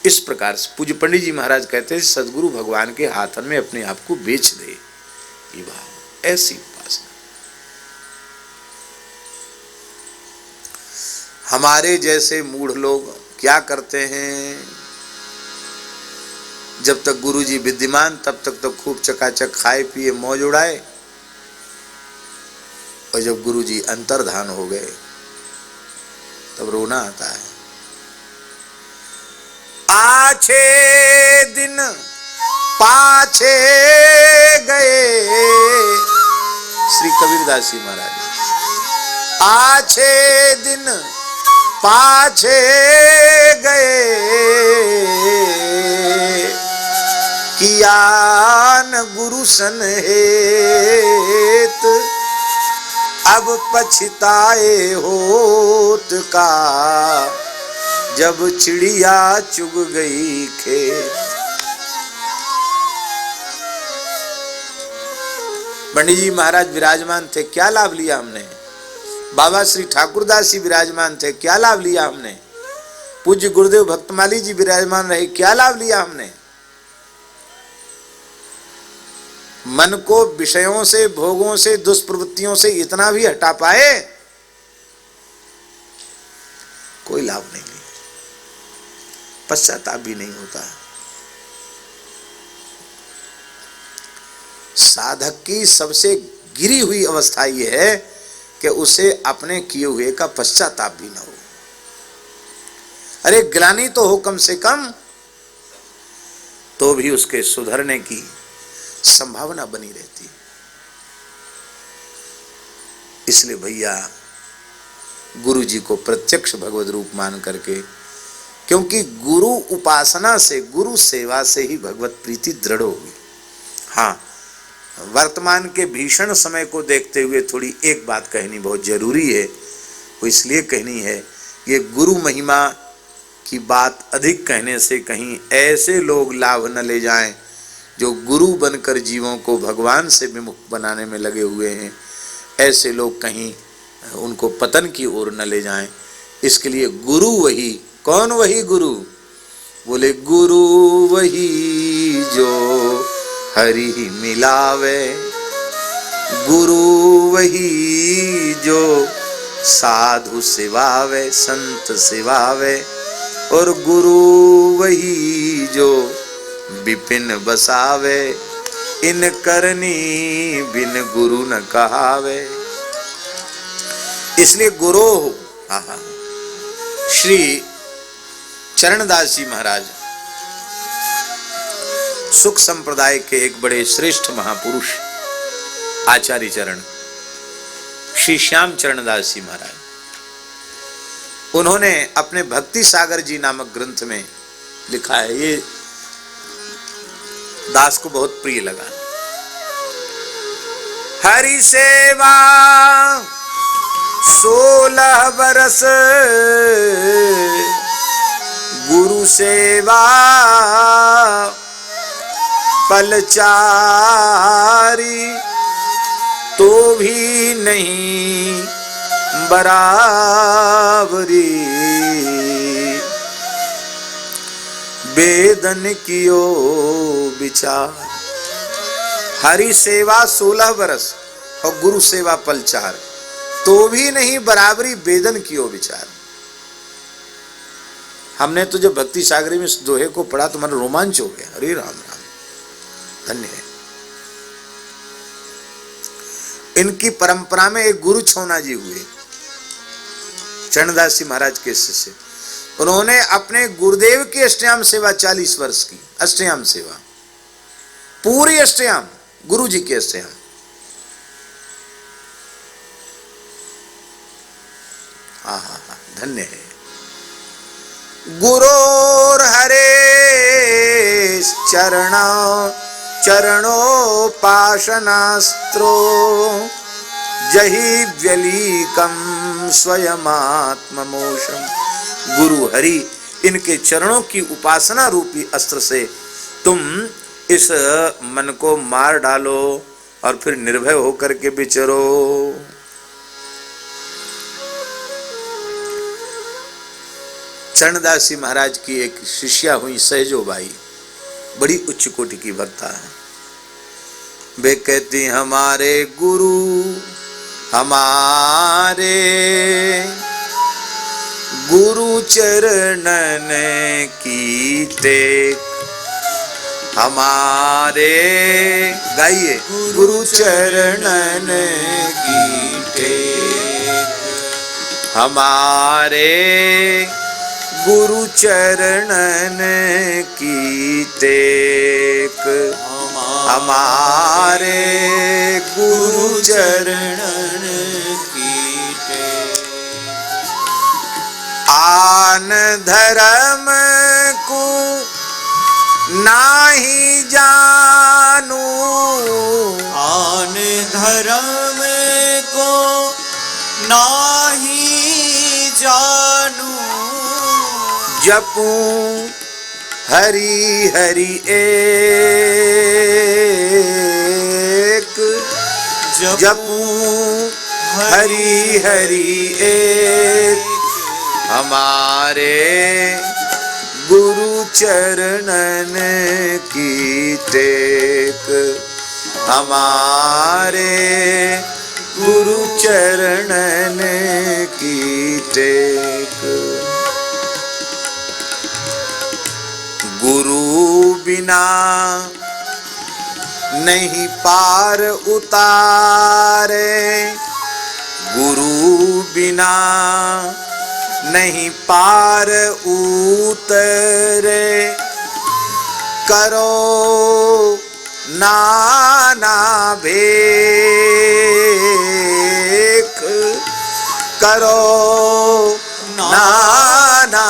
इस प्रकार से पूज्य पंडित जी महाराज कहते हैं सदगुरु भगवान के हाथन में अपने आप को बेच दे, ये भाव, ऐसी उपासना। हमारे जैसे मूढ़ लोग क्या करते हैं, जब तक गुरु जी विद्यमान तब तक तो खूब चकाचक खाए पिए मौज उड़ाए, और जब गुरु जी अंतर्धान हो गए तब रोना आता है। आछे दिन पाछे गए, श्री कबीरदास जी महाराज, आछे दिन पाछे गए, किया न गुरु सन हेत, अब पछताए होत का, जब चिड़िया चुग गई खेत। पंडित जी महाराज विराजमान थे, क्या लाभ लिया हमने। बाबा श्री ठाकुरदास जी विराजमान थे, क्या लाभ लिया हमने। पूज्य गुरुदेव भक्तमाली जी विराजमान रहे, क्या लाभ लिया हमने। मन को विषयों से, भोगों से, दुष्प्रवृत्तियों से इतना भी हटा पाए, कोई लाभ नहीं लिया, पश्चाताप भी नहीं होता। साधक की सबसे गिरी हुई अवस्था यह है कि उसे अपने किए हुए का पश्चाताप भी न हो। अरे ग्लानि तो हो कम से कम, तो भी उसके सुधरने की संभावना बनी रहती है। इसलिए भैया गुरु जी को प्रत्यक्ष भगवत रूप मान करके, क्योंकि गुरु उपासना से, गुरु सेवा से ही भगवत प्रीति दृढ़ होगी। हाँ, वर्तमान के भीषण समय को देखते हुए थोड़ी एक बात कहनी बहुत जरूरी है। वो इसलिए कहनी है, ये गुरु महिमा की बात अधिक कहने से कहीं ऐसे लोग लाभ न ले जाएं जो गुरु बनकर जीवों को भगवान से विमुख बनाने में लगे हुए हैं। ऐसे लोग कहीं उनको पतन की ओर न ले जाएं। इसके लिए गुरु वही, कौन वही गुरु? बोले गुरु वही जो हरि ही मिलावे, गुरु वही जो साधु सिवावे, संत सिवावे, और गुरु वही जो विपिन बसावे, इन करनी बिन गुरु न कहावे। इसलिए गुरु श्री चरणदास जी महाराज सुख संप्रदाय के एक बड़े श्रेष्ठ महापुरुष आचार्य चरण श्री श्याम चरणदास जी महाराज, उन्होंने अपने भक्ति सागर जी नामक ग्रंथ में लिखा है, ये दास को बहुत प्रिय लगा। हरि सेवा 16 बरस, गुरु सेवा पलचारी, तो भी नहीं बराबरी, वेदन कियो विचार। हरि सेवा 16 बरस और गुरु सेवा पलचार, तो भी नहीं बराबरी, वेदन कियो विचार। हमने तो जब भक्ति सागरी में इस दोहे को पढ़ा तो मन रोमांच हो गया। अरे राम राम, धन्य है। इनकी परंपरा में एक गुरु छौना जी हुए, चरणदास जी महाराज के शिष्य। उन्होंने अपने गुरुदेव की अष्टयाम सेवा 40 वर्ष की, अष्टयाम सेवा, पूरी अष्टयाम, गुरु जी की अष्टयाम। हा, धन्य है। गुरोर हरे चरणोपासनास्त्रो जहि व्यलीकम स्वयमात्ममोषम। गुरु हरि इनके चरणों की उपासना रूपी अस्त्र से तुम इस मन को मार डालो और फिर निर्भय होकर के विचरो। चरणदासी महाराज की एक शिष्या हुई सहजोबाई, बड़ी उच्च कोटि की भक्ता है। वे कहती हमारे गुरु हमारे गुरु चरणन की टेक हमारे, गाइए, गुरु चरणन की टेक हमारे गुरु चरणन की टेक हमारे गुरु चरणन की टेक। आन धर्म को नाही जानू आन धर्म को नाही जानू जपूं हरि हरि एक जपूं हरि हरि एक हमारे गुरु चरणन की टेक हमारे गुरु चरणन की टेक। गुरु बिना नहीं पार उतारे गुरु बिना नहीं पार उतरे करो नाना भेख करो नाना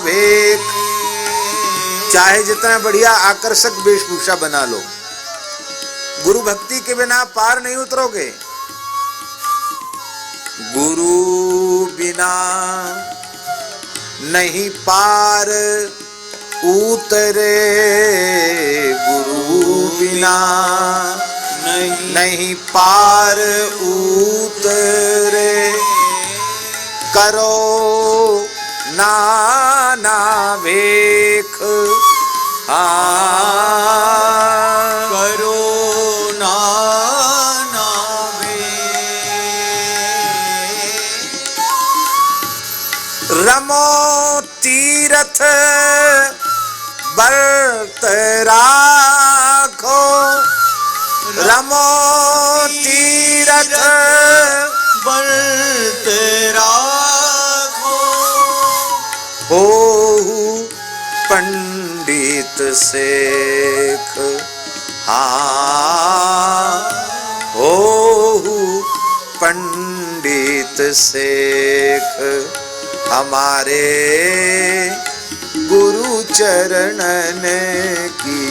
भेख। चाहे जितना बढ़िया आकर्षक वेशभूषा बना लो, गुरु भक्ति के बिना पार नहीं उतरोगे। गुरु बिना नहीं पार उतरे गुरु बिना नहीं पार उतरे करो नाना भेख करो नाना भेख। रमो तीरथ व्रत राखो रमो तीरथ व्रत राखो होहु पंडित शेख होहु पंडित शेख हमारे गुरु चरणन की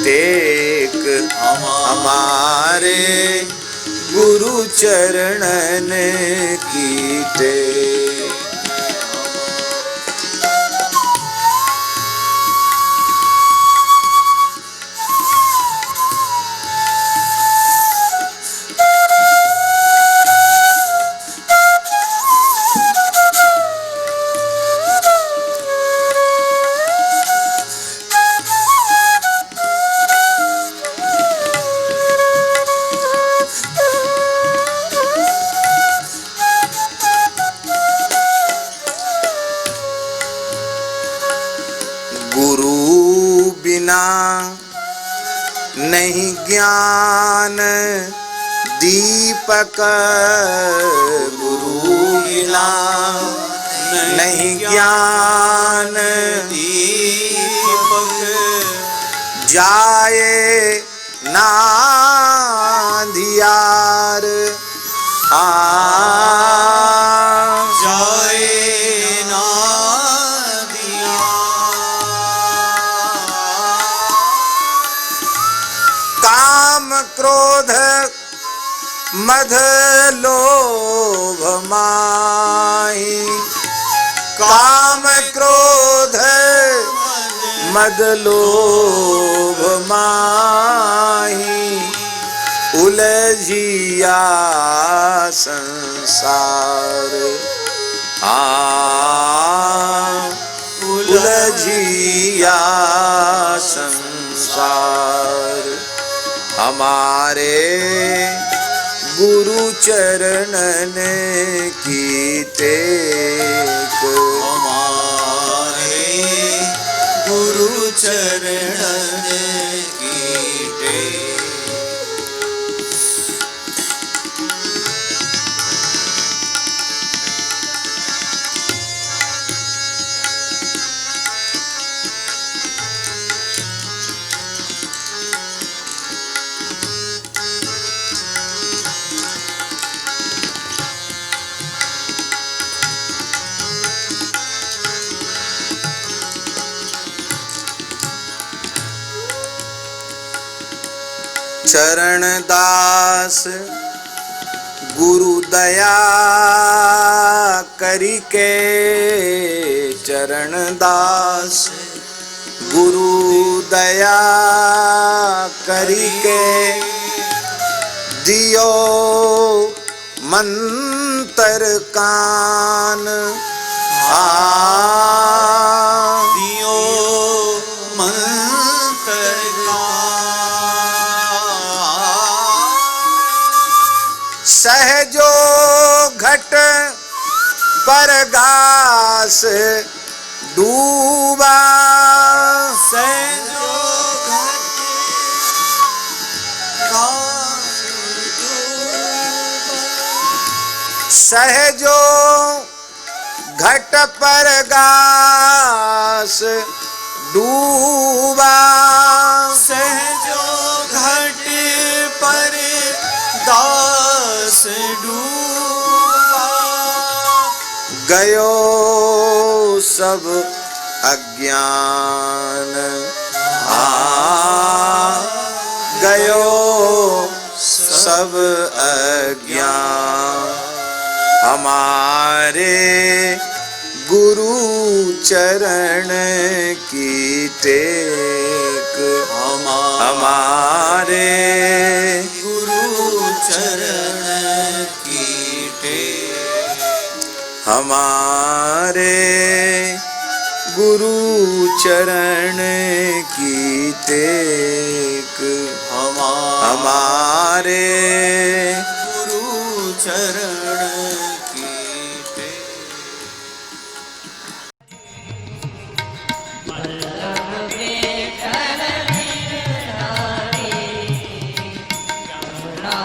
टेक हमारे गुरु चरणन की टेक। नहीं ज्ञान दीपक गुरु बिना नहीं ज्ञान दीपक जाए ना अंधियार जाए ना क्रोध मद लोभ माहि, काम क्रोध मद लोभ माहि, उलझिया संसार उलझिया संसार। हमारे गुरु चरणन की टेक, हमारे गुरु चरणन की टेक। चरण दास गुरु दया करी के, चरण दास गुरु दया करी के, दियो मंतर कान दियो मंतर सहजो घट पर घास डूबा, सहजो घट घास डूबा, सहजो घट पर घास डूबा, सहजो घट पर दास डूबा, गयो सब अज्ञान गयो सब अज्ञान। हमारे गुरु चरण की टेक, हमारे गुरु चरण की टेक, हमारे गुरु चरण की टेक, हमारे गुरु चरण की टेक। वल्लभ के चरण नारी, यमुना